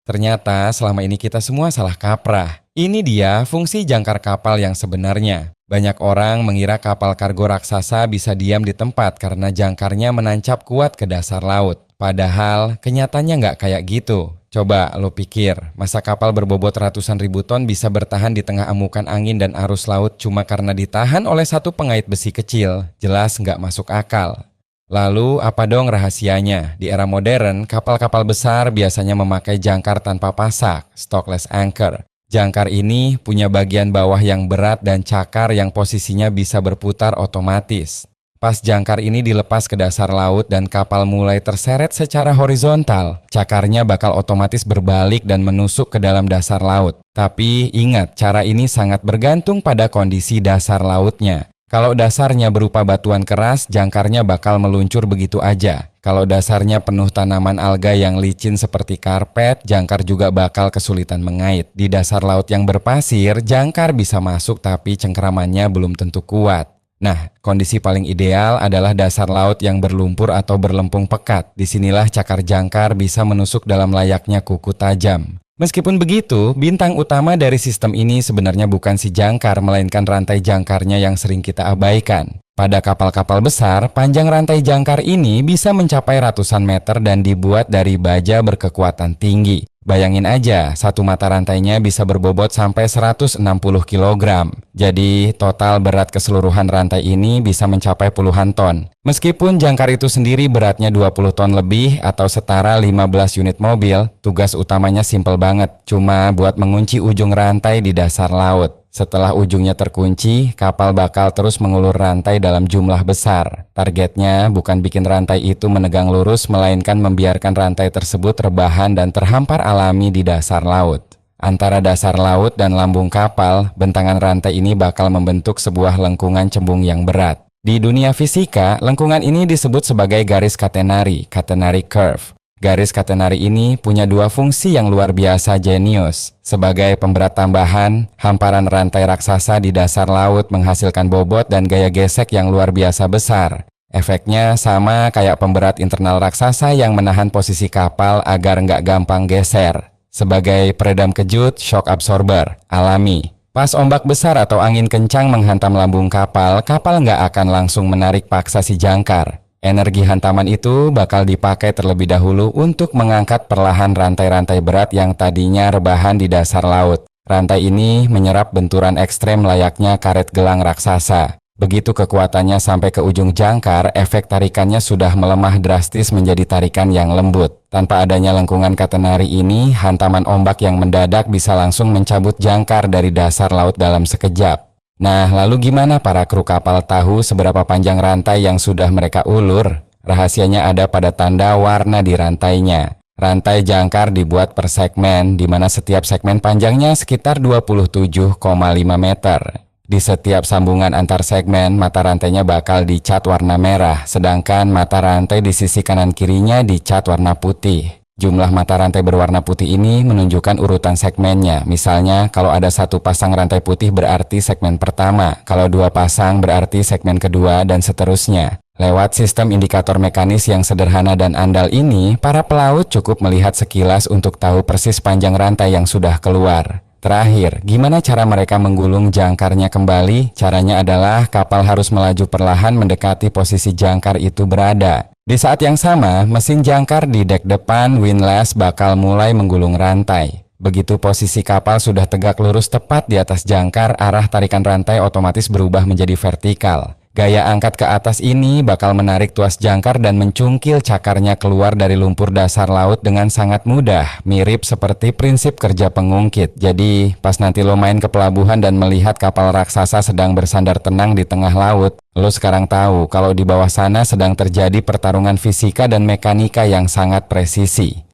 Ternyata selama ini kita semua salah kaprah. Ini dia fungsi jangkar kapal yang sebenarnya. Banyak orang mengira kapal kargo raksasa bisa diam di tempat karena jangkarnya menancap kuat ke dasar laut. Padahal kenyataannya nggak kayak gitu. Coba lo pikir, masa kapal berbobot ratusan ribu ton bisa bertahan di tengah amukan angin dan arus laut cuma karena ditahan oleh satu pengait besi kecil? Jelas nggak masuk akal. Lalu apa dong rahasianya? Di era modern, kapal-kapal besar biasanya memakai jangkar tanpa pasak, stockless anchor. Jangkar ini punya bagian bawah yang berat dan cakar yang posisinya bisa berputar otomatis. Pas jangkar ini dilepas ke dasar laut dan kapal mulai terseret secara horizontal, cakarnya bakal otomatis berbalik dan menusuk ke dalam dasar laut. Tapi ingat, cara ini sangat bergantung pada kondisi dasar lautnya. Kalau dasarnya berupa batuan keras, jangkarnya bakal meluncur begitu aja. Kalau dasarnya penuh tanaman alga yang licin seperti karpet, jangkar juga bakal kesulitan mengait. Di dasar laut yang berpasir, jangkar bisa masuk tapi cengkeramannya belum tentu kuat. Nah, kondisi paling ideal adalah dasar laut yang berlumpur atau berlempung pekat. Disinilah cakar jangkar bisa menusuk dalam layaknya kuku tajam. Meskipun begitu, bintang utama dari sistem ini sebenarnya bukan si jangkar, melainkan rantai jangkarnya yang sering kita abaikan. Pada kapal-kapal besar, panjang rantai jangkar ini bisa mencapai ratusan meter dan dibuat dari baja berkekuatan tinggi. Bayangin aja, satu mata rantainya bisa berbobot sampai 160 kg. Jadi, total berat keseluruhan rantai ini bisa mencapai puluhan ton. Meskipun jangkar itu sendiri beratnya 20 ton lebih atau setara 15 unit mobil, tugas utamanya simpel banget, cuma buat mengunci ujung rantai di dasar laut. Setelah ujungnya terkunci, kapal bakal terus mengulur rantai dalam jumlah besar. Targetnya bukan bikin rantai itu menegang lurus, melainkan membiarkan rantai tersebut rebahan dan terhampar alami di dasar laut. Antara dasar laut dan lambung kapal, bentangan rantai ini bakal membentuk sebuah lengkungan cembung yang berat. Di dunia fisika, lengkungan ini disebut sebagai garis catenary curve. Garis catenary ini punya dua fungsi yang luar biasa jenius. Sebagai pemberat tambahan, hamparan rantai raksasa di dasar laut menghasilkan bobot dan gaya gesek yang luar biasa besar. Efeknya sama kayak pemberat internal raksasa yang menahan posisi kapal agar nggak gampang geser. Sebagai peredam kejut, shock absorber, alami. Pas ombak besar atau angin kencang menghantam lambung kapal, kapal nggak akan langsung menarik paksa si jangkar. Energi hantaman itu bakal dipakai terlebih dahulu untuk mengangkat perlahan rantai-rantai berat yang tadinya rebahan di dasar laut. Rantai ini menyerap benturan ekstrem layaknya karet gelang raksasa. Begitu kekuatannya sampai ke ujung jangkar, efek tarikannya sudah melemah drastis menjadi tarikan yang lembut. Tanpa adanya lengkungan catenary ini, hantaman ombak yang mendadak bisa langsung mencabut jangkar dari dasar laut dalam sekejap. Nah, lalu gimana para kru kapal tahu seberapa panjang rantai yang sudah mereka ulur? Rahasianya ada pada tanda warna di rantainya. Rantai jangkar dibuat per segmen, di mana setiap segmen panjangnya sekitar 27,5 meter. Di setiap sambungan antar segmen, mata rantainya bakal dicat warna merah, sedangkan mata rantai di sisi kanan kirinya dicat warna putih. Jumlah mata rantai berwarna putih ini menunjukkan urutan segmennya. Misalnya, kalau ada satu pasang rantai putih berarti segmen pertama, kalau dua pasang berarti segmen kedua, dan seterusnya. Lewat sistem indikator mekanis yang sederhana dan andal ini, para pelaut cukup melihat sekilas untuk tahu persis panjang rantai yang sudah keluar. Terakhir, gimana cara mereka menggulung jangkarnya kembali? Caranya adalah kapal harus melaju perlahan mendekati posisi jangkar itu berada. Di saat yang sama, mesin jangkar di dek depan windlass bakal mulai menggulung rantai. Begitu posisi kapal sudah tegak lurus tepat di atas jangkar, arah tarikan rantai otomatis berubah menjadi vertikal. Gaya angkat ke atas ini bakal menarik tuas jangkar dan mencungkil cakarnya keluar dari lumpur dasar laut dengan sangat mudah, mirip seperti prinsip kerja pengungkit. Jadi, pas nanti lo main ke pelabuhan dan melihat kapal raksasa sedang bersandar tenang di tengah laut, lo sekarang tahu kalau di bawah sana sedang terjadi pertarungan fisika dan mekanika yang sangat presisi.